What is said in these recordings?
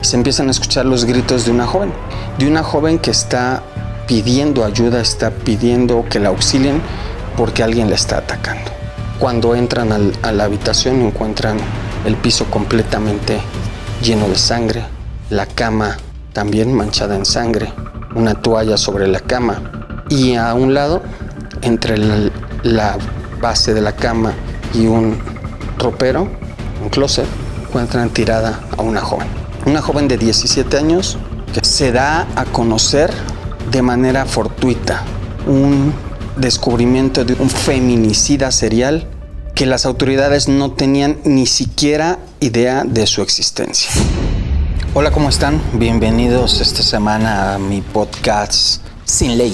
Se empiezan a escuchar los gritos de una joven que está pidiendo ayuda, está pidiendo que la auxilien porque alguien la está atacando. Cuando entran a la habitación encuentran el piso completamente lleno de sangre, la cama también manchada en sangre, una toalla sobre la cama y a un lado, entre la base de la cama y un ropero, un closet, encuentran tirada a una joven de 17 años que se da a conocer de manera fortuita un descubrimiento de un feminicida serial que las autoridades no tenían ni siquiera idea de su existencia. Hola, ¿cómo están? Bienvenidos esta semana a mi podcast Sin Ley.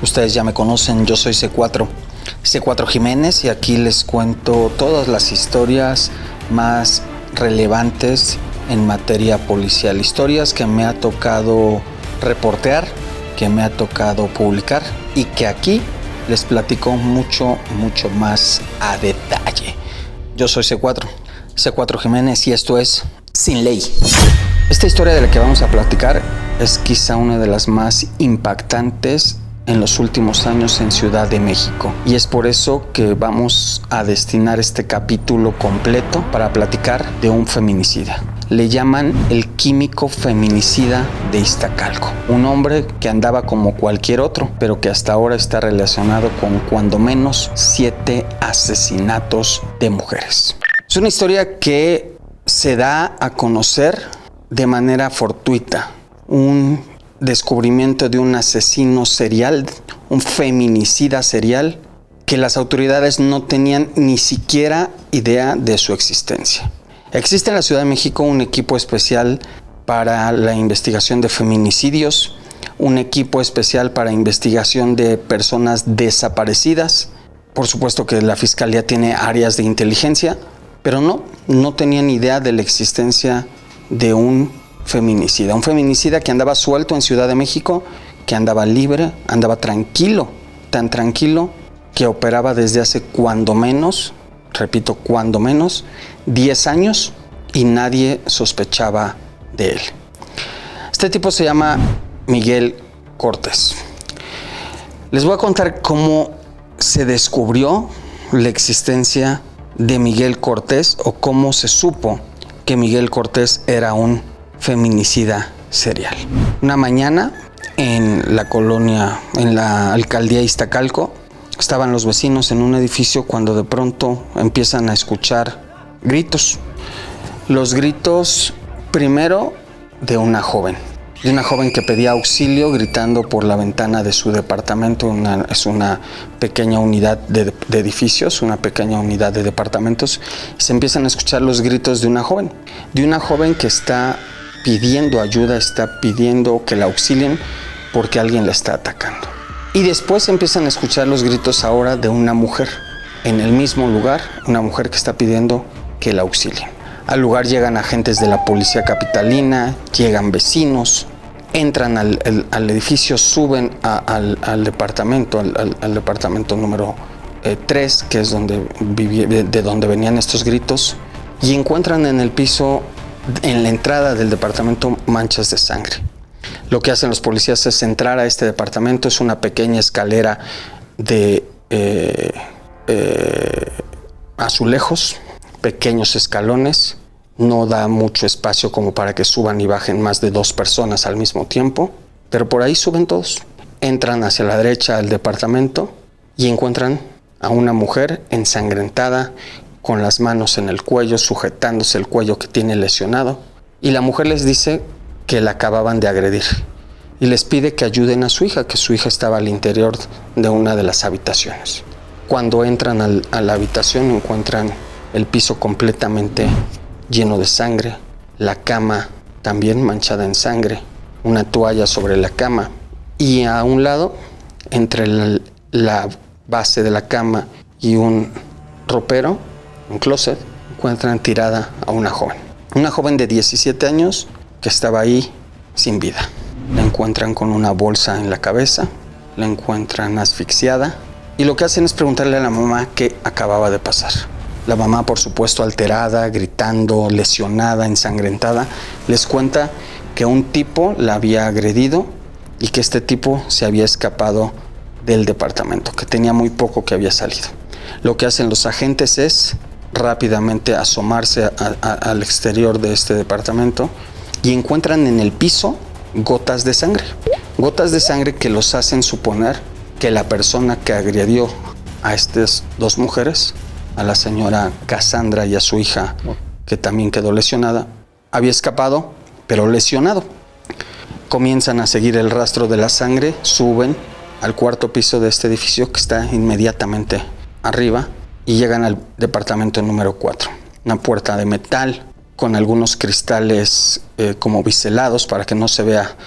Ustedes ya me conocen, yo soy C4 Jiménez y aquí les cuento todas las historias más relevantes en materia policial. Historias que me ha tocado reportear, que me ha tocado publicar y que aquí les platico mucho más a detalle. Yo soy C4 Jiménez y esto es Sin Ley. Esta historia de la que vamos a platicar es quizá una de las más impactantes en los últimos años en Ciudad de México. Y es por eso que vamos a destinar este capítulo completo para platicar de un feminicida. Le llaman el químico feminicida de Iztacalco. Un hombre que andaba como cualquier otro, pero que hasta ahora está relacionado con cuando menos 7 asesinatos de mujeres. Es una historia que se da a conocer de manera fortuita. Un descubrimiento de un asesino serial, un feminicida serial, que las autoridades no tenían ni siquiera idea de su existencia. Existe en la Ciudad de México un equipo especial para la investigación de feminicidios, un equipo especial para investigación de personas desaparecidas. Por supuesto que la Fiscalía tiene áreas de inteligencia, pero no tenían idea de la existencia de un feminicida que andaba suelto en Ciudad de México, que andaba libre, andaba tranquilo, tan tranquilo que operaba desde hace cuando menos 10 años y nadie sospechaba de él. Este tipo se llama Miguel Cortés. Les voy a contar cómo se descubrió la existencia de Miguel Cortés o cómo se supo que Miguel Cortés era un feminicida serial. Una mañana en la alcaldía Iztacalco, estaban los vecinos en un edificio cuando de pronto empiezan a escuchar gritos. Los gritos primero de una joven que pedía auxilio gritando por la ventana de su departamento. Es una pequeña unidad de edificios, una pequeña unidad de departamentos. Se empiezan a escuchar los gritos de una joven que está pidiendo ayuda, está pidiendo que la auxilien porque alguien la está atacando. Y después empiezan a escuchar los gritos ahora de una mujer en el mismo lugar, una mujer que está pidiendo que la auxilien. Al lugar llegan agentes de la policía capitalina, llegan vecinos, entran al edificio, suben al departamento, al departamento número 3, que es de donde venían estos gritos, y encuentran en el piso, en la entrada del departamento, manchas de sangre. Lo que hacen los policías es entrar a este departamento. Es una pequeña escalera de azulejos, pequeños escalones. No da mucho espacio como para que suban y bajen más de 2 personas al mismo tiempo, pero por ahí suben todos. Entran hacia la derecha del departamento y encuentran a una mujer ensangrentada, con las manos en el cuello, sujetándose el cuello que tiene lesionado. Y la mujer les dice que la acababan de agredir y les pide que ayuden a su hija, que su hija estaba al interior de una de las habitaciones. Cuando entran a la habitación encuentran el piso completamente lleno de sangre, la cama también manchada en sangre, una toalla sobre la cama y a un lado, entre la base de la cama y un ropero, un closet, encuentran tirada a una joven de 17 años que estaba ahí sin vida. La encuentran con una bolsa en la cabeza, la encuentran asfixiada y lo que hacen es preguntarle a la mamá qué acababa de pasar. La mamá, por supuesto, alterada, gritando, lesionada, ensangrentada, les cuenta que un tipo la había agredido y que este tipo se había escapado del departamento, que tenía muy poco que había salido. Lo que hacen los agentes es rápidamente asomarse al exterior de este departamento y encuentran en el piso gotas de sangre. Gotas de sangre que los hacen suponer que la persona que agredió a estas dos mujeres, a la señora Cassandra y a su hija, que también quedó lesionada, había escapado, pero lesionado. Comienzan a seguir el rastro de la sangre, suben al cuarto piso de este edificio que está inmediatamente arriba y llegan al departamento número 4. Una puerta de metal con algunos cristales como biselados para que no se vea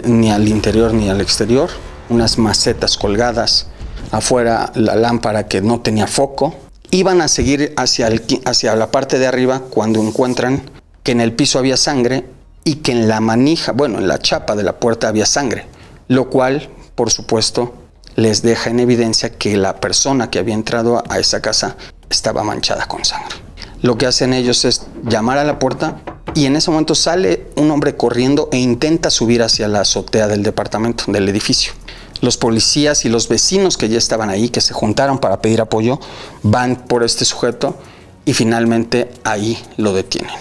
ni al interior ni al exterior, unas macetas colgadas, afuera la lámpara que no tenía foco. Iban a seguir hacia la parte de arriba cuando encuentran que en el piso había sangre y que en la manija, en la chapa de la puerta había sangre, lo cual, por supuesto, les deja en evidencia que la persona que había entrado a esa casa estaba manchada con sangre. Lo que hacen ellos es llamar a la puerta y en ese momento sale un hombre corriendo e intenta subir hacia la azotea del departamento, del edificio. Los policías y los vecinos que ya estaban ahí, que se juntaron para pedir apoyo, van por este sujeto y finalmente ahí lo detienen.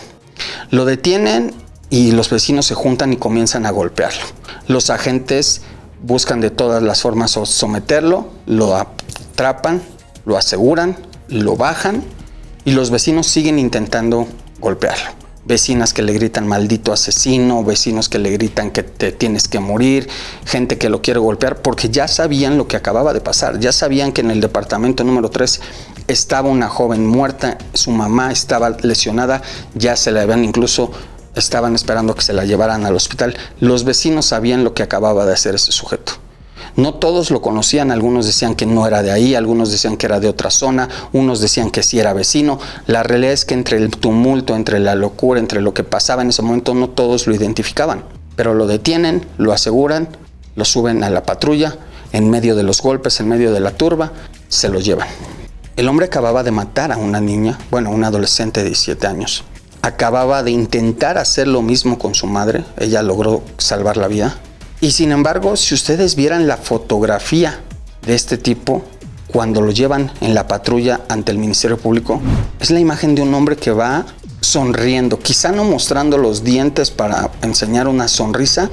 Lo detienen y los vecinos se juntan y comienzan a golpearlo. Los agentes buscan de todas las formas someterlo, lo atrapan, lo aseguran, lo bajan y los vecinos siguen intentando golpearlo. Vecinas que le gritan maldito asesino, vecinos que le gritan que te tienes que morir, gente que lo quiere golpear porque ya sabían lo que acababa de pasar, ya sabían que en el departamento número 3 estaba una joven muerta, su mamá estaba lesionada, ya se la habían incluso, estaban esperando que se la llevaran al hospital. Los vecinos sabían lo que acababa de hacer ese sujeto. No todos lo conocían, algunos decían que no era de ahí, algunos decían que era de otra zona, unos decían que sí era vecino. La realidad es que entre el tumulto, entre la locura, entre lo que pasaba en ese momento, no todos lo identificaban. Pero lo detienen, lo aseguran, lo suben a la patrulla, en medio de los golpes, en medio de la turba, se lo llevan. El hombre acababa de matar a una niña, una adolescente de 17 años. Acababa de intentar hacer lo mismo con su madre, ella logró salvar la vida. Y sin embargo, si ustedes vieran la fotografía de este tipo, cuando lo llevan en la patrulla ante el Ministerio Público, es la imagen de un hombre que va sonriendo, quizá no mostrando los dientes para enseñar una sonrisa,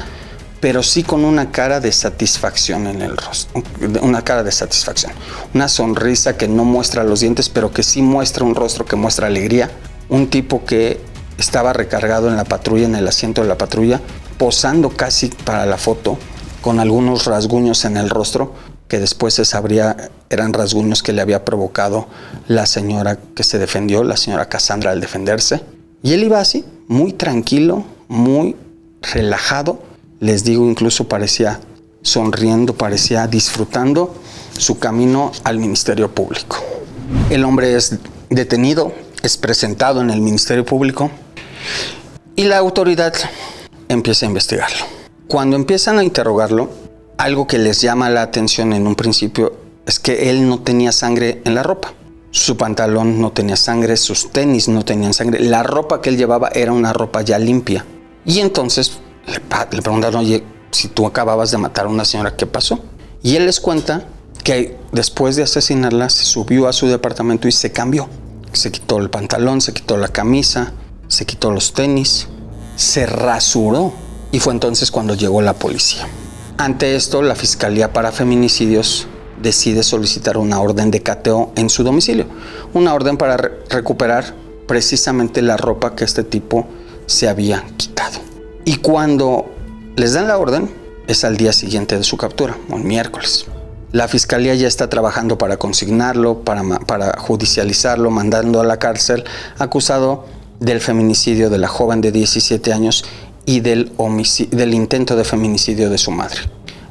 pero sí con una cara de satisfacción en el rostro, una cara de satisfacción, una sonrisa que no muestra los dientes, pero que sí muestra un rostro que muestra alegría, un tipo que estaba recargado en la patrulla, en el asiento de la patrulla, posando casi para la foto, con algunos rasguños en el rostro, que después se sabría eran rasguños que le había provocado la señora que se defendió, la señora Cassandra, al defenderse. Y él iba así, muy tranquilo, muy relajado, les digo, incluso parecía sonriendo, parecía disfrutando su camino al Ministerio Público. El hombre es detenido, es presentado en el Ministerio Público y la autoridad empieza a investigarlo. Cuando empiezan a interrogarlo, algo que les llama la atención en un principio es que él no tenía sangre en la ropa. Su pantalón no tenía sangre, sus tenis no tenían sangre, la ropa que él llevaba era una ropa ya limpia. Y entonces le preguntaron, oye, si tú acababas de matar a una señora, ¿qué pasó? Y él les cuenta que después de asesinarla se subió a su departamento y se cambió. Se quitó el pantalón, se quitó la camisa, se quitó los tenis, se rasuró y fue entonces cuando llegó la policía. Ante esto, la Fiscalía para Feminicidios decide solicitar una orden de cateo en su domicilio, una orden para recuperar precisamente la ropa que este tipo se había quitado. Y cuando les dan la orden, es al día siguiente de su captura, el miércoles. La Fiscalía ya está trabajando para consignarlo, para judicializarlo, mandando a la cárcel, acusado del feminicidio de la joven de 17 años y del intento de feminicidio de su madre.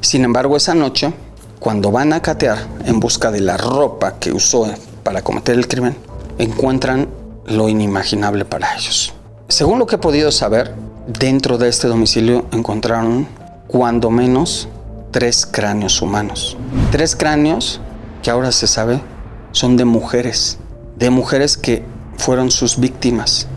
Sin embargo, esa noche, cuando van a catear en busca de la ropa que usó para cometer el crimen, encuentran lo inimaginable para ellos. Según lo que he podido saber, dentro de este domicilio encontraron cuando menos 3 cráneos humanos. 3 cráneos que ahora se sabe son de mujeres de mujeres que fueron sus víctimas,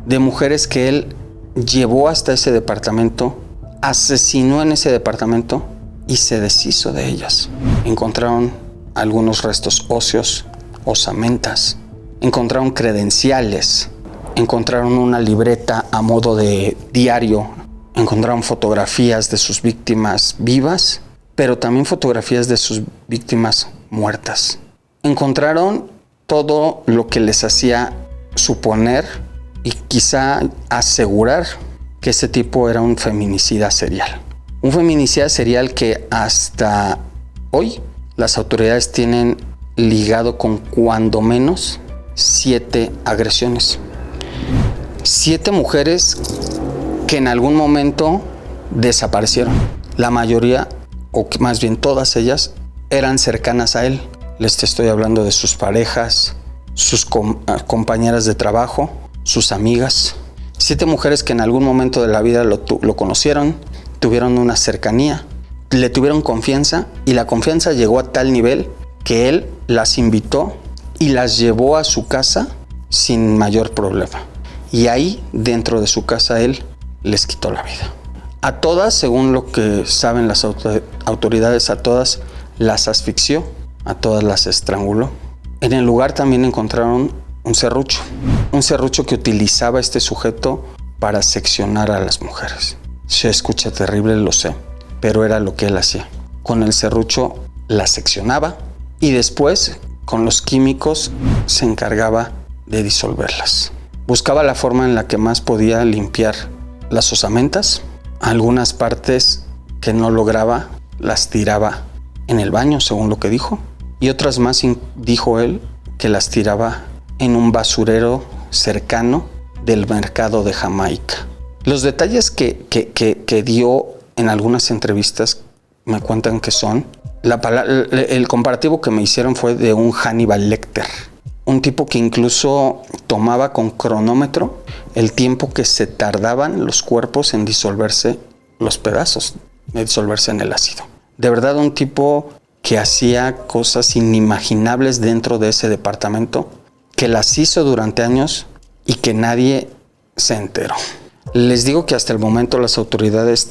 de mujeres que él llevó hasta ese departamento, asesinó en ese departamento y se deshizo de ellas. Encontraron algunos restos óseos, osamentas, encontraron credenciales, encontraron una libreta a modo de diario, encontraron fotografías de sus víctimas vivas, pero también fotografías de sus víctimas muertas. Encontraron todo lo que les hacía suponer y quizá asegurar que ese tipo era un feminicida serial. Un feminicida serial que hasta hoy las autoridades tienen ligado con cuando menos 7 agresiones. 7 mujeres que en algún momento desaparecieron. La mayoría, o más bien todas ellas, eran cercanas a él. Les estoy hablando de sus parejas, sus compañeras de trabajo, sus amigas. 7 mujeres que en algún momento de la vida lo conocieron, tuvieron una cercanía, le tuvieron confianza y la confianza llegó a tal nivel que él las invitó y las llevó a su casa sin mayor problema. Y ahí, dentro de su casa, él les quitó la vida. A todas, según lo que saben las autoridades, a todas las asfixió, a todas las estranguló. En el lugar también encontraron un serrucho que utilizaba este sujeto para seccionar a las mujeres. Se escucha terrible, lo sé, pero era lo que él hacía. Con el serrucho las seccionaba y después, con los químicos, se encargaba de disolverlas. Buscaba la forma en la que más podía limpiar las osamentas. Algunas partes que no lograba las tiraba en el baño, según lo que dijo. Y otras más, dijo él, que las tiraba en un basurero cercano del mercado de Jamaica. Los detalles que dio en algunas entrevistas me cuentan que son... el comparativo que me hicieron fue de un Hannibal Lecter. Un tipo que incluso tomaba con cronómetro el tiempo que se tardaban los cuerpos en disolverse los pedazos, en disolverse en el ácido. De verdad, un tipo que hacía cosas inimaginables dentro de ese departamento, que las hizo durante años y que nadie se enteró. Les digo que hasta el momento las autoridades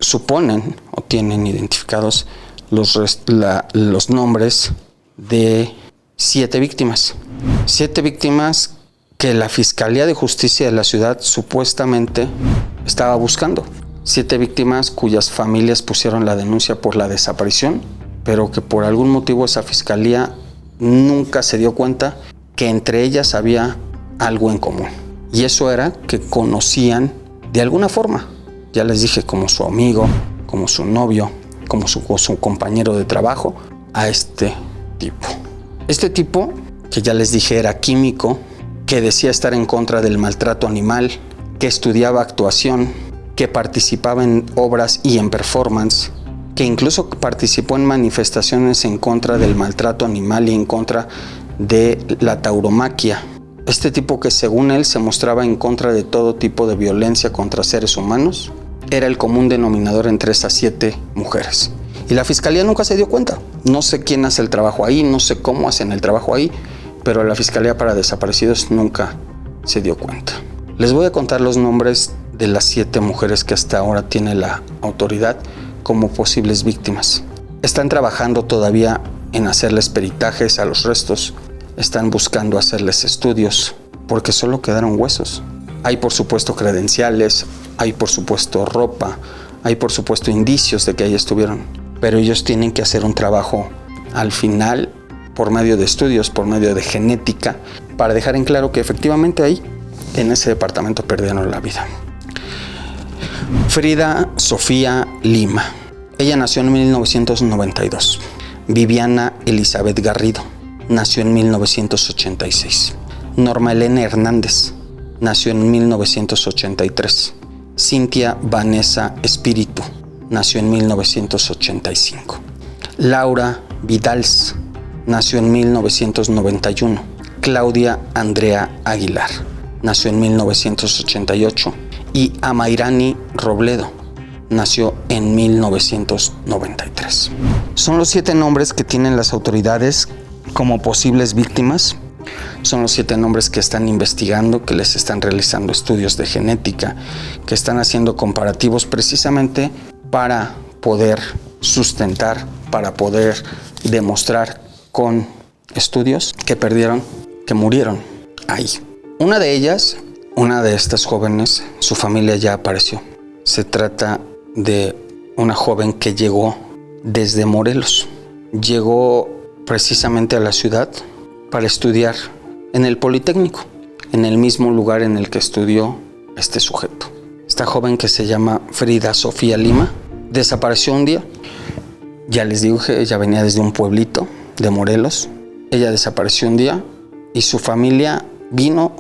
suponen o tienen identificados los nombres de 7 víctimas. 7 víctimas que la Fiscalía de Justicia de la ciudad supuestamente estaba buscando. 7 víctimas cuyas familias pusieron la denuncia por la desaparición, pero que por algún motivo esa fiscalía nunca se dio cuenta que entre ellas había algo en común. Y eso era que conocían de alguna forma, ya les dije, como su amigo, como su novio, como su compañero de trabajo, a este tipo. Este tipo, que ya les dije, era químico, que decía estar en contra del maltrato animal, que estudiaba actuación, que participaba en obras y en performance, que incluso participó en manifestaciones en contra del maltrato animal y en contra de la tauromaquia. Este tipo, que según él se mostraba en contra de todo tipo de violencia contra seres humanos, era el común denominador entre esas 7 mujeres. Y la fiscalía nunca se dio cuenta. No sé quién hace el trabajo ahí, no sé cómo hacen el trabajo ahí, pero la Fiscalía para Desaparecidos nunca se dio cuenta. Les voy a contar los nombres de las 7 mujeres que hasta ahora tiene la autoridad como posibles víctimas. Están trabajando todavía en hacerles peritajes a los restos. Están buscando hacerles estudios, porque solo quedaron huesos. Hay por supuesto credenciales, hay por supuesto ropa, hay por supuesto indicios de que ahí estuvieron. Pero ellos tienen que hacer un trabajo al final por medio de estudios, por medio de genética, para dejar en claro que efectivamente ahí, en ese departamento, perdieron la vida. Frida Sofía Lima. Ella nació en 1992. Viviana Elizabeth Garrido. Nació en 1986. Norma Elena Hernández. Nació en 1983. Cintia Vanessa Espíritu. Nació en 1985. Laura Vidals. Nació en 1991. Claudia Andrea Aguilar. Nació en 1988. Y Amairani Robledo. Nació en 1993. Son los 7 nombres que tienen las autoridades como posibles víctimas Son los 7 nombres que están investigando, que les están realizando estudios de genética, que están haciendo comparativos precisamente para poder sustentar, para poder demostrar con estudios que perdieron, que murieron ahí. Una de ellas, una de estas jóvenes, su familia ya apareció. Se trata de una joven que llegó desde Morelos. Llegó precisamente a la ciudad para estudiar en el Politécnico, en el mismo lugar en el que estudió este sujeto. Esta joven, que se llama Frida Sofía Lima, desapareció un día. Ya les digo que ella venía desde un pueblito de Morelos. Ella desapareció un día y su familia vino,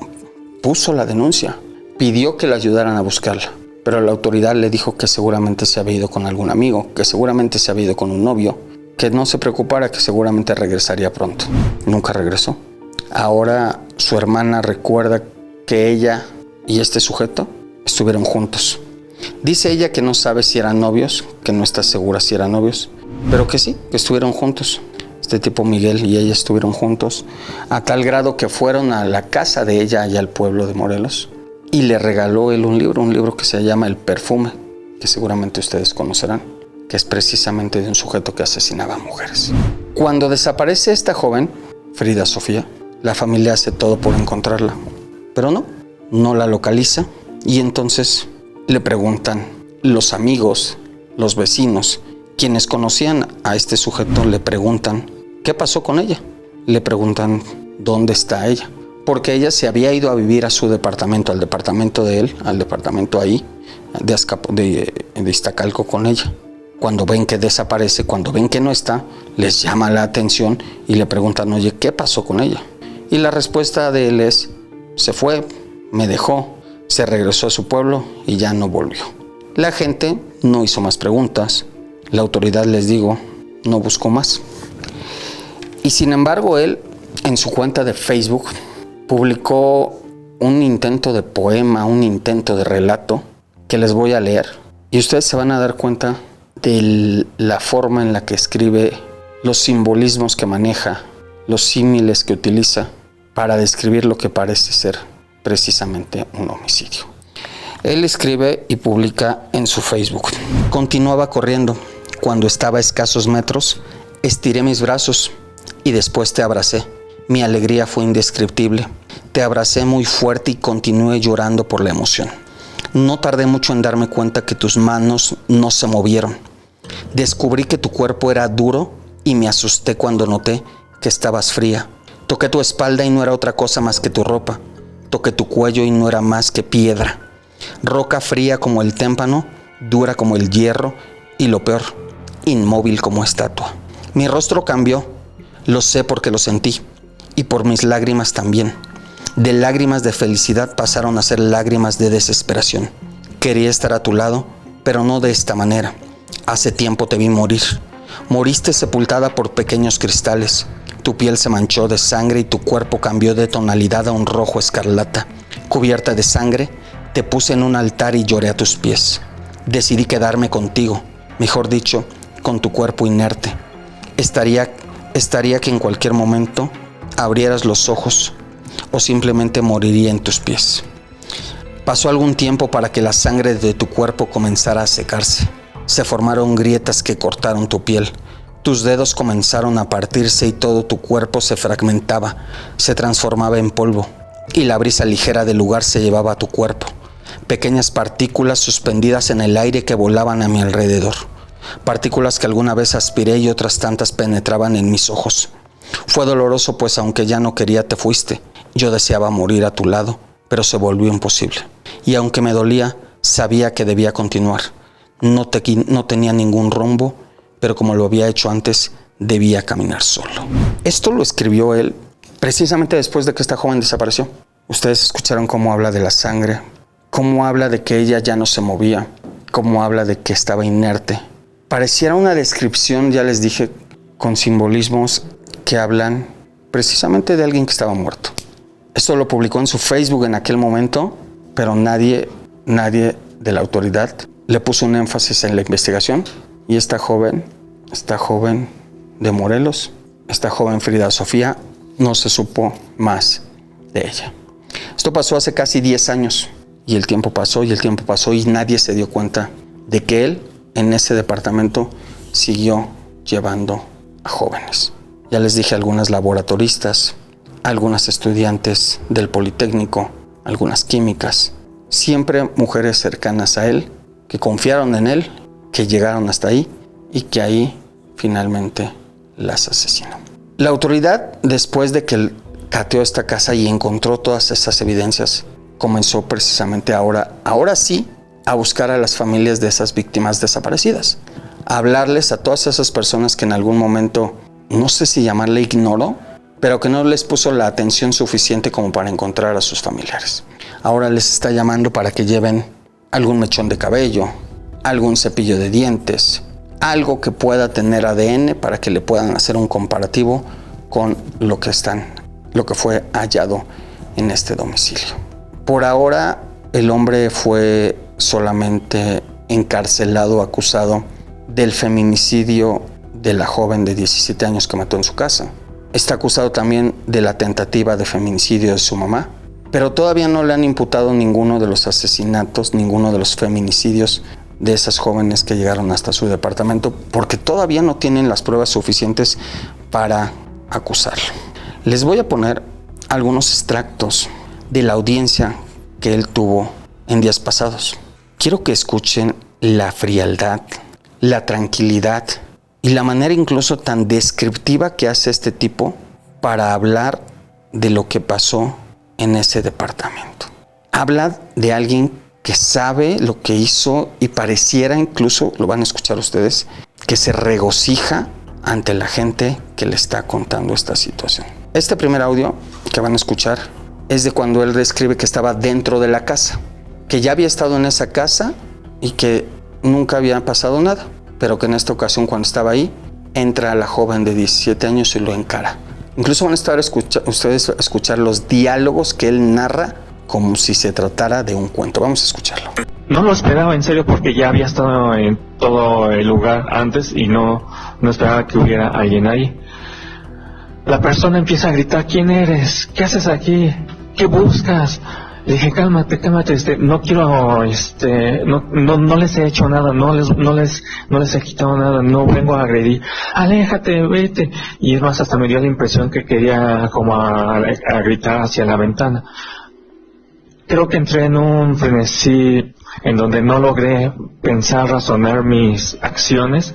puso la denuncia, pidió que la ayudaran a buscarla. Pero la autoridad le dijo que seguramente se había ido con algún amigo, que seguramente se había ido con un novio, que no se preocupara, que seguramente regresaría pronto. Nunca regresó. Ahora su hermana recuerda que ella y este sujeto estuvieron juntos. Dice ella que no sabe si eran novios, que no está segura si eran novios, pero que sí, que estuvieron juntos. Este tipo Miguel y ella estuvieron juntos, a tal grado que fueron a la casa de ella allá al pueblo de Morelos y le regaló él un libro que se llama El Perfume, que seguramente ustedes conocerán, que es precisamente de un sujeto que asesinaba a mujeres. Cuando desaparece esta joven, Frida Sofía, la familia hace todo por encontrarla, pero no la localiza, y entonces le preguntan los amigos, los vecinos, quienes conocían a este sujeto, le preguntan qué pasó con ella. Le preguntan dónde está ella, porque ella se había ido a vivir a su departamento, al departamento de él, al departamento ahí de Iztacalco con ella. Cuando ven que desaparece, cuando ven que no está, les llama la atención y le preguntan, oye, ¿qué pasó con ella? Y la respuesta de él es, se fue, me dejó, se regresó a su pueblo y ya no volvió. La gente no hizo más preguntas. La autoridad, les digo, no buscó más. Y sin embargo, él, en su cuenta de Facebook, publicó un intento de poema, un intento de relato, que les voy a leer. Y ustedes se van a dar cuenta de la forma en la que escribe, los simbolismos que maneja, los símiles que utiliza para describir lo que parece ser precisamente un homicidio. Él escribe y publica en su Facebook: continuaba corriendo. Cuando estaba a escasos metros, estiré mis brazos y después te abracé. Mi alegría fue indescriptible. Te abracé muy fuerte y continué llorando por la emoción. No tardé mucho en darme cuenta que tus manos no se movieron. Descubrí que tu cuerpo era duro y me asusté cuando noté que estabas fría. Toqué tu espalda y no era otra cosa más que tu ropa. Toqué tu cuello y no era más que piedra. Roca fría como el témpano, dura como el hierro y lo peor, inmóvil como estatua. Mi rostro cambió, lo sé porque lo sentí, y por mis lágrimas también. De lágrimas de felicidad pasaron a ser lágrimas de desesperación. Quería estar a tu lado, pero no de esta manera. Hace tiempo te vi morir. Moriste sepultada por pequeños cristales. Tu piel se manchó de sangre y tu cuerpo cambió de tonalidad a un rojo escarlata. Cubierta de sangre, te puse en un altar y lloré a tus pies. Decidí quedarme contigo, mejor dicho, con tu cuerpo inerte. Estaría que en cualquier momento abrieras los ojos o simplemente moriría en tus pies. Pasó algún tiempo para que la sangre de tu cuerpo comenzara a secarse. Se formaron grietas que cortaron tu piel. Tus dedos comenzaron a partirse y todo tu cuerpo se fragmentaba, se transformaba en polvo, y la brisa ligera del lugar se llevaba a tu cuerpo. Pequeñas partículas suspendidas en el aire que volaban a mi alrededor. Partículas que alguna vez aspiré y otras tantas penetraban en mis ojos. Fue doloroso, pues aunque ya no quería te fuiste. Yo deseaba morir a tu lado, pero se volvió imposible. Y aunque me dolía, sabía que debía continuar. No tenía ningún rumbo, pero como lo había hecho antes, debía caminar solo. Esto lo escribió él precisamente después de que esta joven desapareció. Ustedes escucharon cómo habla de la sangre, cómo habla de que ella ya no se movía, cómo habla de que estaba inerte. Pareciera una descripción, ya les dije, con simbolismos que hablan precisamente de alguien que estaba muerto. Esto lo publicó en su Facebook en aquel momento, pero nadie de la autoridad le puso un énfasis en la investigación. Y esta joven de Morelos, esta joven Frida Sofía, no se supo más de ella. Esto pasó hace casi 10 años y el tiempo pasó y nadie se dio cuenta de que él en ese departamento siguió llevando a jóvenes. Ya les dije, algunas laboratoristas, algunas estudiantes del Politécnico, algunas químicas, siempre mujeres cercanas a él, que confiaron en él, que llegaron hasta ahí y que ahí finalmente las asesinó. La autoridad, después de que él cateó esta casa y encontró todas esas evidencias, comenzó precisamente ahora sí, a buscar a las familias de esas víctimas desaparecidas, a hablarles a todas esas personas que en algún momento, no sé si llamarle ignoró, pero que no les puso la atención suficiente como para encontrar a sus familiares. Ahora les está llamando para que lleven algún mechón de cabello, algún cepillo de dientes, algo que pueda tener ADN para que le puedan hacer un comparativo con lo que fue hallado en este domicilio. Por ahora, el hombre fue solamente encarcelado, acusado del feminicidio de la joven de 17 años que mató en su casa. Está acusado también de la tentativa de feminicidio de su mamá, pero todavía no le han imputado ninguno de los asesinatos, ninguno de los feminicidios de esas jóvenes que llegaron hasta su departamento, porque todavía no tienen las pruebas suficientes para acusarlo. Les voy a poner algunos extractos de la audiencia que él tuvo en días pasados. Quiero que escuchen la frialdad, la tranquilidad y la manera incluso tan descriptiva que hace este tipo para hablar de lo que pasó en ese departamento. Habla de alguien que sabe lo que hizo y pareciera incluso, lo van a escuchar ustedes, que se regocija ante la gente que le está contando esta situación. Este primer audio que van a escuchar es de cuando él describe que estaba dentro de la casa, que ya había estado en esa casa y que nunca había pasado nada, pero que en esta ocasión, cuando estaba ahí, entra la joven de 17 años y lo encara. Incluso van a estar ustedes a escuchar los diálogos que él narra como si se tratara de un cuento. Vamos a escucharlo. No lo esperaba en serio porque ya había estado en todo el lugar antes y no esperaba que hubiera alguien ahí. La persona empieza a gritar: ¿quién eres? ¿Qué haces aquí? ¿Qué buscas? Le dije: cálmate, no quiero, no les he hecho nada, no les he quitado nada, no vengo a agredir. Aléjate, vete. Y es más, hasta me dio la impresión que quería como a gritar hacia la ventana. Creo que entré en un frenesí en donde no logré pensar, razonar mis acciones,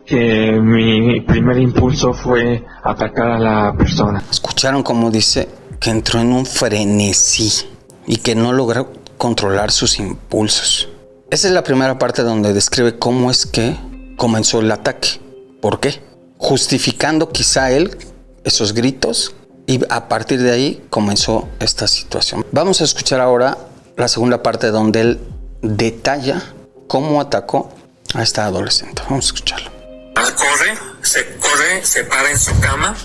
que mi primer impulso fue atacar a la persona. ¿Escucharon cómo dice que entró en un frenesí y que no logró controlar sus impulsos? Esa es la primera parte donde describe cómo es que comenzó el ataque. ¿Por qué? Justificando quizá él esos gritos, y a partir de ahí comenzó esta situación. Vamos a escuchar ahora la segunda parte donde él detalla cómo atacó a esta adolescente. Vamos a escucharlo. Corre, se para en su cama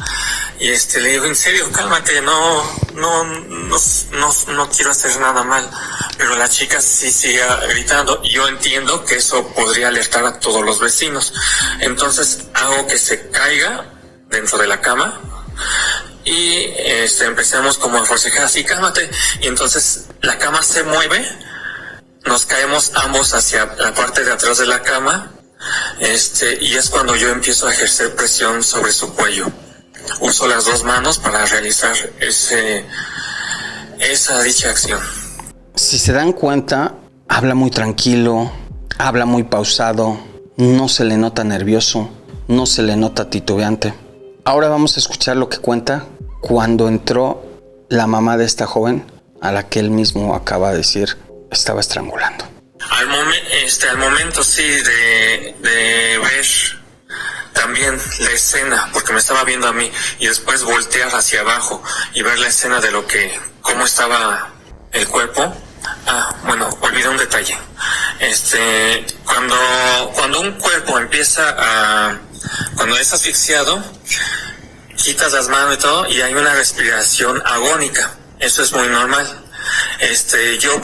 y le digo: en serio, cálmate, no quiero hacer nada mal. Pero la chica sí sigue gritando y yo entiendo que eso podría alertar a todos los vecinos. Entonces hago que se caiga dentro de la cama y empezamos como a forcejar: así, cálmate. Y entonces la cama se mueve, nos caemos ambos hacia la parte de atrás de la cama. Y es cuando yo empiezo a ejercer presión sobre su cuello. Uso las dos manos para realizar esa dicha acción. Si se dan cuenta, habla muy tranquilo, habla muy pausado, no se le nota nervioso, no se le nota titubeante. Ahora vamos a escuchar lo que cuenta cuando entró la mamá de esta joven, a la que él mismo acaba de decir estaba estrangulando. Al momento sí de ver también la escena, porque me estaba viendo a mí, y después voltear hacia abajo y ver la escena de cómo estaba el cuerpo. Olvidé un detalle. Cuando un cuerpo cuando es asfixiado, quitas las manos y todo, y hay una respiración agónica. Eso es muy normal. Yo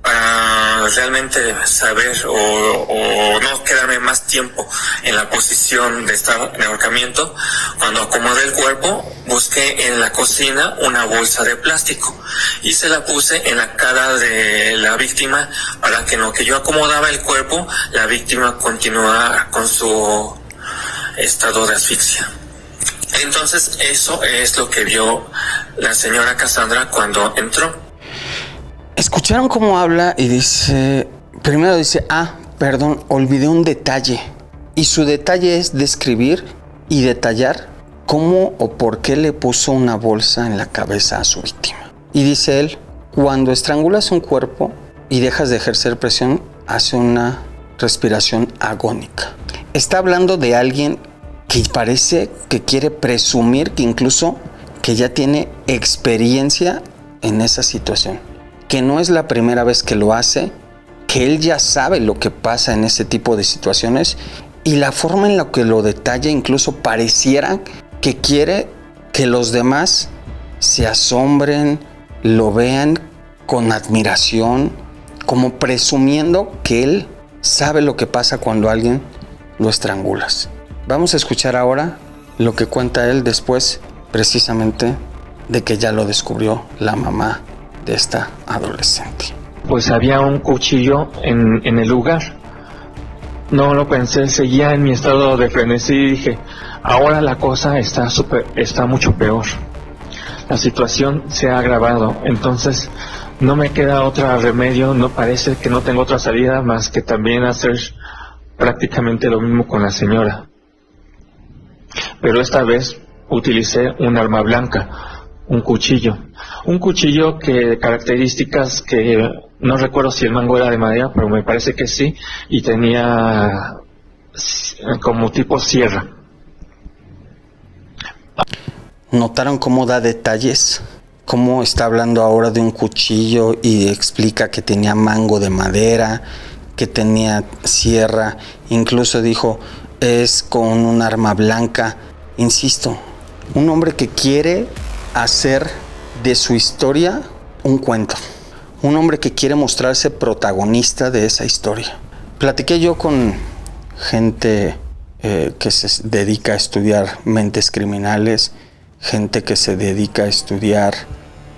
para realmente saber o no quedarme más tiempo en la posición de estar en ahorcamiento, cuando acomodé el cuerpo, busqué en la cocina una bolsa de plástico y se la puse en la cara de la víctima para que en lo que yo acomodaba el cuerpo, la víctima continuara con su estado de asfixia. Entonces eso es lo que vio la señora Cassandra cuando entró. ¿Escucharon cómo habla? Y dice, primero dice, perdón, olvidé un detalle. Y su detalle es describir y detallar cómo o por qué le puso una bolsa en la cabeza a su víctima. Y dice él, cuando estrangulas un cuerpo y dejas de ejercer presión, hace una respiración agónica. Está hablando de alguien que parece que quiere presumir que incluso que ya tiene experiencia en esa situación. Que no es la primera vez que lo hace, que él ya sabe lo que pasa en ese tipo de situaciones y la forma en la que lo detalla incluso pareciera que quiere que los demás se asombren, lo vean con admiración, como presumiendo que él sabe lo que pasa cuando a alguien lo estrangulas. Vamos a escuchar ahora lo que cuenta él después, precisamente, de que ya lo descubrió la mamá de esta adolescente. Pues había un cuchillo en el lugar. No lo pensé, seguía en mi estado de frenesí y dije, ahora la cosa está mucho peor. La situación se ha agravado, entonces no me queda otro remedio, no parece que no tengo otra salida más que también hacer prácticamente lo mismo con la señora. Pero esta vez utilicé un arma blanca, un cuchillo que características que no recuerdo si el mango era de madera, pero me parece que sí, y tenía como tipo sierra. ¿Notaron cómo da detalles? Cómo está hablando ahora de un cuchillo y explica que tenía mango de madera, que tenía sierra, incluso dijo, es con un arma blanca. Insisto, un hombre que quiere hacer de su historia un cuento. Un hombre que quiere mostrarse protagonista de esa historia. Platiqué yo con gente que se dedica a estudiar mentes criminales, gente que se dedica a estudiar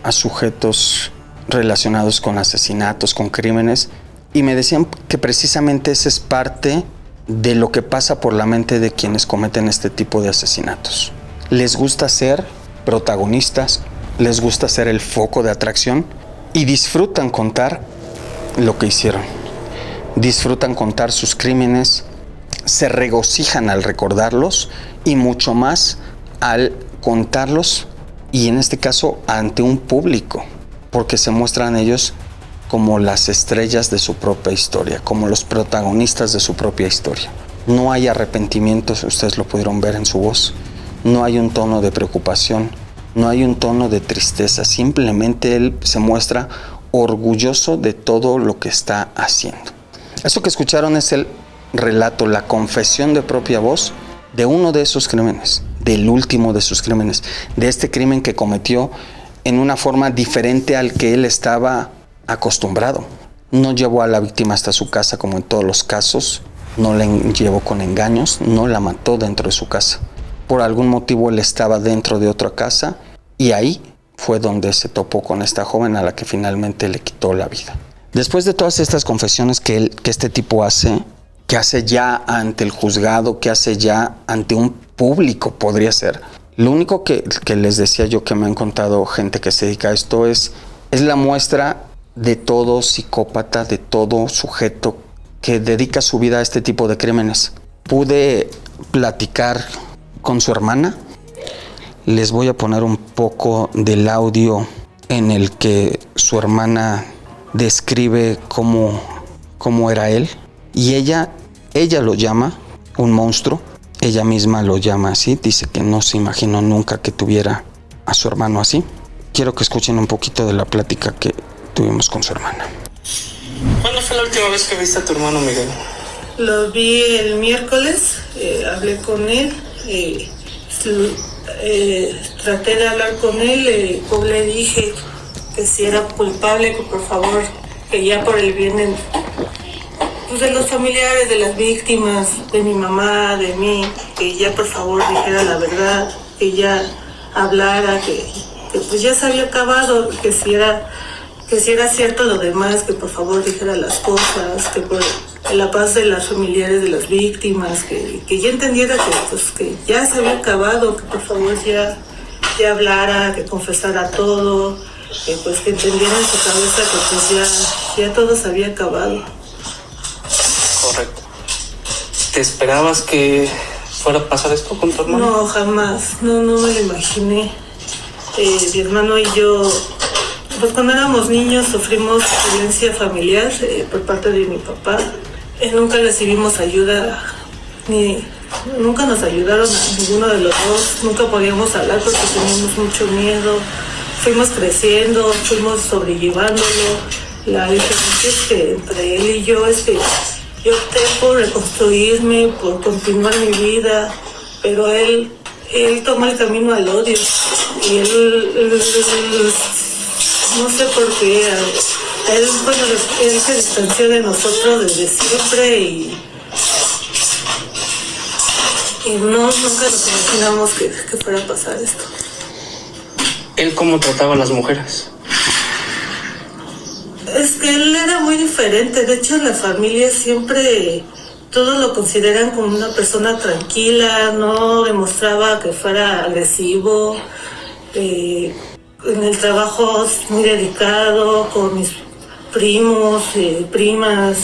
a sujetos relacionados con asesinatos, con crímenes, y me decían que precisamente esa es parte de lo que pasa por la mente de quienes cometen este tipo de asesinatos. Les gusta ser protagonistas, les gusta ser el foco de atracción y disfrutan contar lo que hicieron. Disfrutan contar sus crímenes, se regocijan al recordarlos y mucho más al contarlos, y en este caso ante un público, porque se muestran ellos como las estrellas de su propia historia, como los protagonistas de su propia historia. No hay arrepentimientos, ustedes lo pudieron ver en su voz, no hay un tono de preocupación, no hay un tono de tristeza, simplemente él se muestra orgulloso de todo lo que está haciendo. Eso que escucharon es el relato, la confesión de propia voz de uno de esos crímenes, del último de sus crímenes, de este crimen que cometió en una forma diferente al que él estaba acostumbrado. No llevó a la víctima hasta su casa como en todos los casos, no la llevó con engaños, no la mató dentro de su casa. Por algún motivo él estaba dentro de otra casa y ahí fue donde se topó con esta joven a la que finalmente le quitó la vida. Después de todas estas confesiones que este tipo hace, que hace ya ante el juzgado, que hace ya ante un público, podría ser. Lo único que les decía yo, que me han contado gente que se dedica a esto, es la muestra de todo psicópata, de todo sujeto que dedica su vida a este tipo de crímenes. Pude platicar con su hermana. Les voy a poner un poco del audio en el que su hermana describe cómo era él. Y ella lo llama un monstruo. Ella misma lo llama así. Dice que no se imaginó nunca que tuviera a su hermano así. Quiero que escuchen un poquito de la plática que tuvimos con su hermana. ¿Cuándo fue la última vez que viste a tu hermano Miguel? Lo vi el miércoles, hablé con él, traté de hablar con él, le dije que si era culpable, que por favor que ya por el bien pues de los familiares, de las víctimas, de mi mamá, de mí, que ya por favor dijera la verdad, que ya hablara, que pues ya se había acabado, que si era cierto lo demás, que por favor dijera las cosas, que por la paz de las familiares de las víctimas, que ya entendiera que ya se había acabado, que por favor ya hablara, que confesara todo, que pues que entendiera en su cabeza que pues ya todo se había acabado. Correcto. ¿Te esperabas que fuera a pasar esto con tu hermano? No, jamás, no me lo imaginé. Mi hermano y yo, pues cuando éramos niños sufrimos violencia familiar por parte de mi papá. Nunca recibimos ayuda, nunca nos ayudaron a ninguno de los dos, nunca podíamos hablar porque teníamos mucho miedo. Fuimos creciendo, fuimos sobrellevándolo. La diferencia es que entre él y yo es que yo opté por reconstruirme, por continuar mi vida, pero él tomó el camino al odio y él no sé por qué. Él se distanció de nosotros desde siempre y nunca nos imaginamos que fuera a pasar esto. ¿Él cómo trataba a las mujeres? Es que él era muy diferente. De hecho, la familia siempre todos lo consideran como una persona tranquila, no demostraba que fuera agresivo. En el trabajo muy dedicado, con mis primos, primas,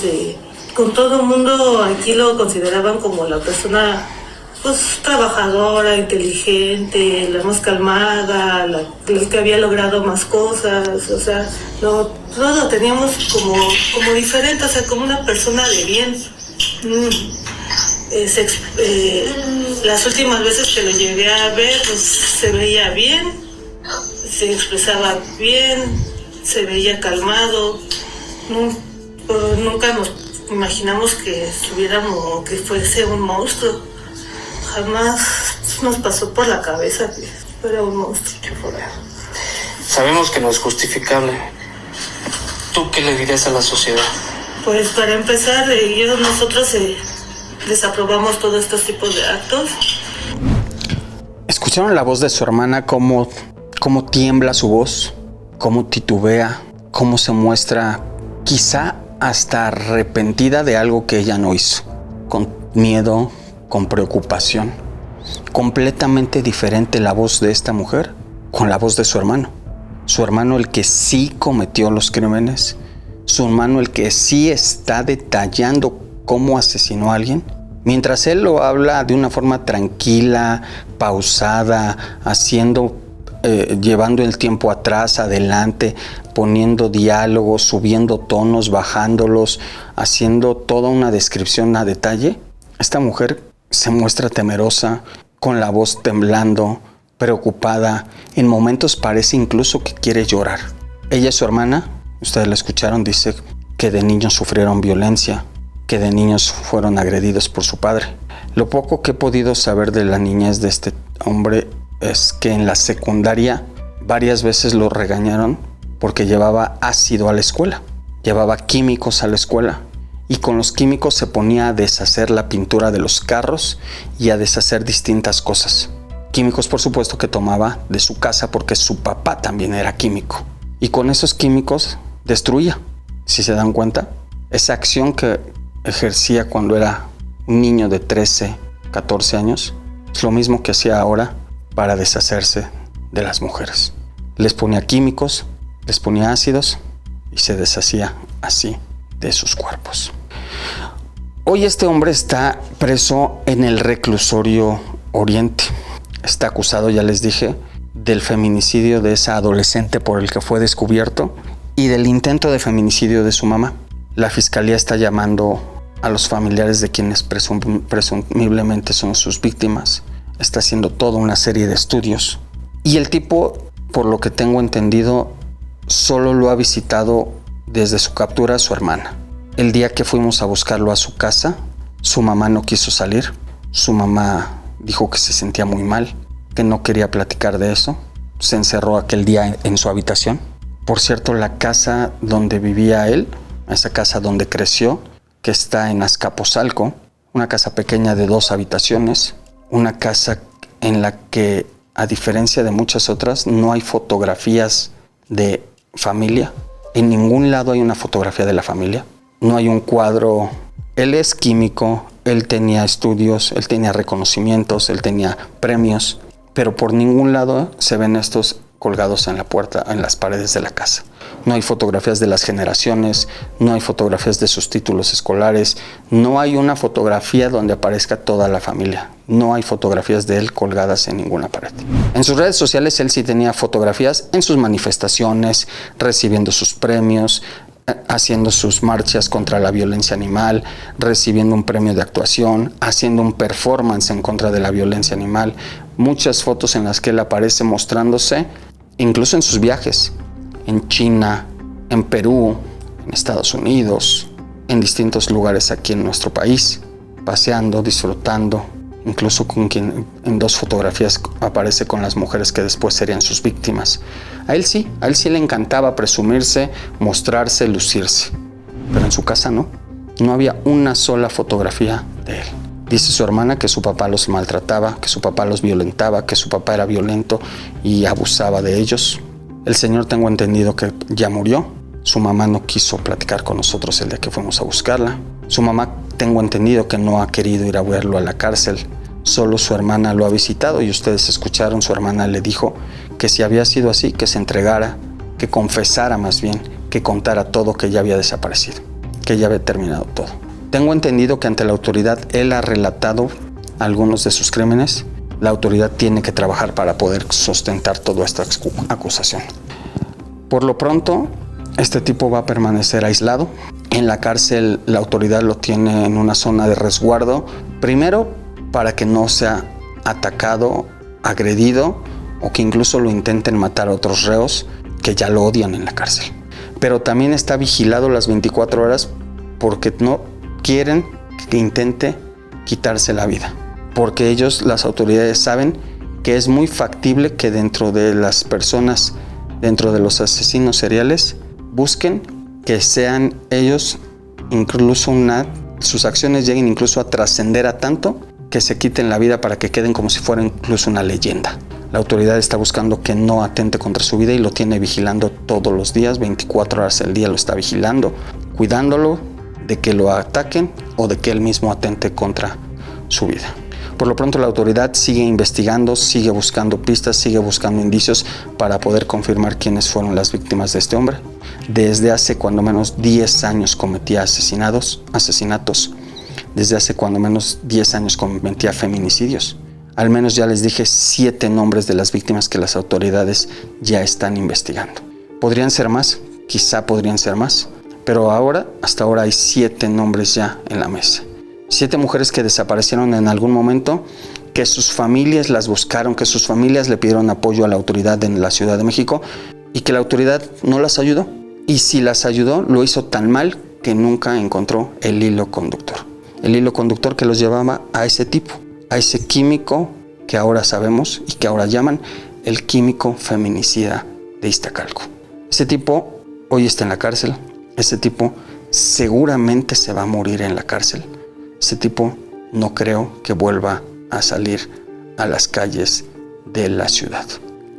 con todo el mundo aquí lo consideraban como la persona pues trabajadora, inteligente, la más calmada, el que había logrado más cosas, o sea, todo lo teníamos como diferente, o sea, como una persona de bien. Las últimas veces que lo llegué a ver, pues se veía bien, se expresaba bien, se veía calmado. Nunca nos imaginamos que fuese un monstruo. Jamás nos pasó por la cabeza que fuera un monstruo. Sabemos que no es justificable. ¿Tú qué le dirías a la sociedad? Pues para empezar, nosotros desaprobamos todos estos tipos de actos. ¿Escucharon la voz de su hermana? Cómo tiembla su voz, cómo titubea, cómo se muestra quizá hasta arrepentida de algo que ella no hizo, con miedo, con preocupación. Completamente diferente la voz de esta mujer con la voz de su hermano. Su hermano, el que sí cometió los crímenes, su hermano, el que sí está detallando cómo asesinó a alguien, mientras él lo habla de una forma tranquila, pausada, llevando el tiempo atrás, adelante, poniendo diálogos, subiendo tonos, bajándolos, haciendo toda una descripción a detalle. Esta mujer se muestra temerosa, con la voz temblando, preocupada. En momentos parece incluso que quiere llorar. Ella y su hermana, ustedes la escucharon, dice que de niños sufrieron violencia, que de niños fueron agredidos por su padre. Lo poco que he podido saber de la niñez de este hombre es que en la secundaria varias veces lo regañaron porque llevaba ácido a la escuela, llevaba químicos a la escuela. Y con los químicos se ponía a deshacer la pintura de los carros y a deshacer distintas cosas. Químicos, por supuesto, que tomaba de su casa porque su papá también era químico. Y con esos químicos destruía. Si se dan cuenta, esa acción que ejercía cuando era un niño de 13, 14 años, es lo mismo que hacía ahora para deshacerse de las mujeres. Les ponía químicos, les ponía ácidos y se deshacía así de sus cuerpos. Hoy este hombre está preso en el reclusorio Oriente. Está acusado, ya les dije, del feminicidio de esa adolescente por el que fue descubierto y del intento de feminicidio de su mamá. La fiscalía está llamando a los familiares de quienes presumiblemente son sus víctimas. Está haciendo toda una serie de estudios. Y el tipo, por lo que tengo entendido, solo lo ha visitado desde su captura a su hermana. El día que fuimos a buscarlo a su casa, su mamá no quiso salir. Su mamá dijo que se sentía muy mal, que no quería platicar de eso. Se encerró aquel día en su habitación Por cierto, la casa donde vivía él, esa casa donde creció, que está en Azcapotzalco, una casa pequeña de 2 habitaciones, una casa en la que, a diferencia de muchas otras, no hay fotografías de familia. En ningún lado hay una fotografía de la familia. No hay un cuadro. Él es químico, él tenía estudios, él tenía reconocimientos, él tenía premios, pero por ningún lado se ven estos colgados en la puerta, en las paredes de la casa. No hay fotografías de las generaciones, no hay fotografías de sus títulos escolares, no hay una fotografía donde aparezca toda la familia. No hay fotografías de él colgadas en ninguna pared. En sus redes sociales él sí tenía fotografías en sus manifestaciones, recibiendo sus premios, haciendo sus marchas contra la violencia animal, recibiendo un premio de actuación, haciendo un performance en contra de la violencia animal. Muchas fotos en las que él aparece mostrándose, incluso en sus viajes, en China, en Perú, en Estados Unidos, en distintos lugares aquí en nuestro país, paseando, disfrutando, incluso con quien en 2 fotografías aparece con las mujeres que después serían sus víctimas. A él sí le encantaba presumirse, mostrarse, lucirse, pero en su casa no había una sola fotografía de él. Dice su hermana que su papá los maltrataba, que su papá los violentaba, que su papá era violento y abusaba de ellos. El señor, tengo entendido que ya murió. Su mamá no quiso platicar con nosotros el día que fuimos a buscarla. Su mamá, tengo entendido que no ha querido ir a verlo a la cárcel. Solo su hermana lo ha visitado y ustedes escucharon, su hermana le dijo que si había sido así, que se entregara, que confesara más bien, que contara todo, que ya había desaparecido, que ya había terminado todo. Tengo entendido que ante la autoridad él ha relatado algunos de sus crímenes. La autoridad tiene que trabajar para poder sustentar toda esta acusación. Por lo pronto, este tipo va a permanecer aislado. En la cárcel la autoridad lo tiene en una zona de resguardo, primero para que no sea atacado, agredido o que incluso lo intenten matar a otros reos que ya lo odian en la cárcel. Pero también está vigilado las 24 horas porque no quieren que intente quitarse la vida. Porque ellos, las autoridades, saben que es muy factible que dentro de las personas, dentro de los asesinos seriales, busquen que sean ellos, incluso sus acciones lleguen incluso a trascender a tanto que se quiten la vida para que queden como si fuera incluso una leyenda. La autoridad está buscando que no atente contra su vida y lo tiene vigilando todos los días, 24 horas al día lo está vigilando, cuidándolo de que lo ataquen o de que él mismo atente contra su vida. Por lo pronto la autoridad sigue investigando, sigue buscando pistas, sigue buscando indicios para poder confirmar quiénes fueron las víctimas de este hombre. Desde hace cuando menos 10 años cometía asesinatos. Desde hace cuando menos 10 años cometía feminicidios. Al menos ya les dije 7 nombres de las víctimas que las autoridades ya están investigando. ¿Podrían ser más? Quizá podrían ser más. Pero hasta ahora hay 7 nombres ya en la mesa. 7 mujeres que desaparecieron en algún momento, que sus familias las buscaron, que sus familias le pidieron apoyo a la autoridad en la Ciudad de México y que la autoridad no las ayudó. Y si las ayudó, lo hizo tan mal que nunca encontró el hilo conductor. El hilo conductor que los llevaba a ese tipo, a ese químico que ahora sabemos y que ahora llaman el químico feminicida de Iztacalco. Ese tipo hoy está en la cárcel. Ese tipo seguramente se va a morir en la cárcel. Ese tipo no creo que vuelva a salir a las calles de la ciudad.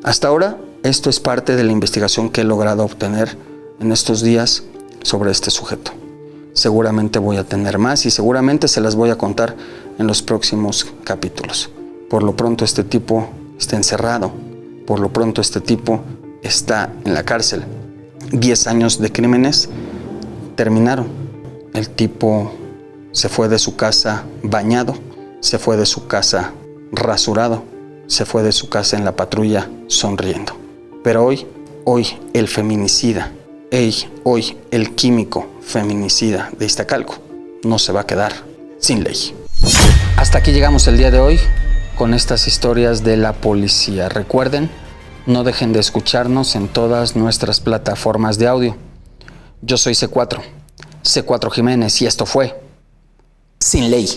Hasta ahora, esto es parte de la investigación que he logrado obtener en estos días sobre este sujeto. Seguramente voy a tener más y seguramente se las voy a contar en los próximos capítulos. Por lo pronto este tipo está encerrado. Por lo pronto este tipo está en la cárcel. 10 años de crímenes terminaron. El tipo se fue de su casa bañado, se fue de su casa rasurado, se fue de su casa en la patrulla sonriendo. Pero hoy el feminicida, hoy el químico feminicida de Iztacalco no se va a quedar sin ley. Hasta aquí llegamos el día de hoy con estas historias de la policía. Recuerden, no dejen de escucharnos en todas nuestras plataformas de audio. Yo soy C4 Jiménez y esto fue Sin Ley.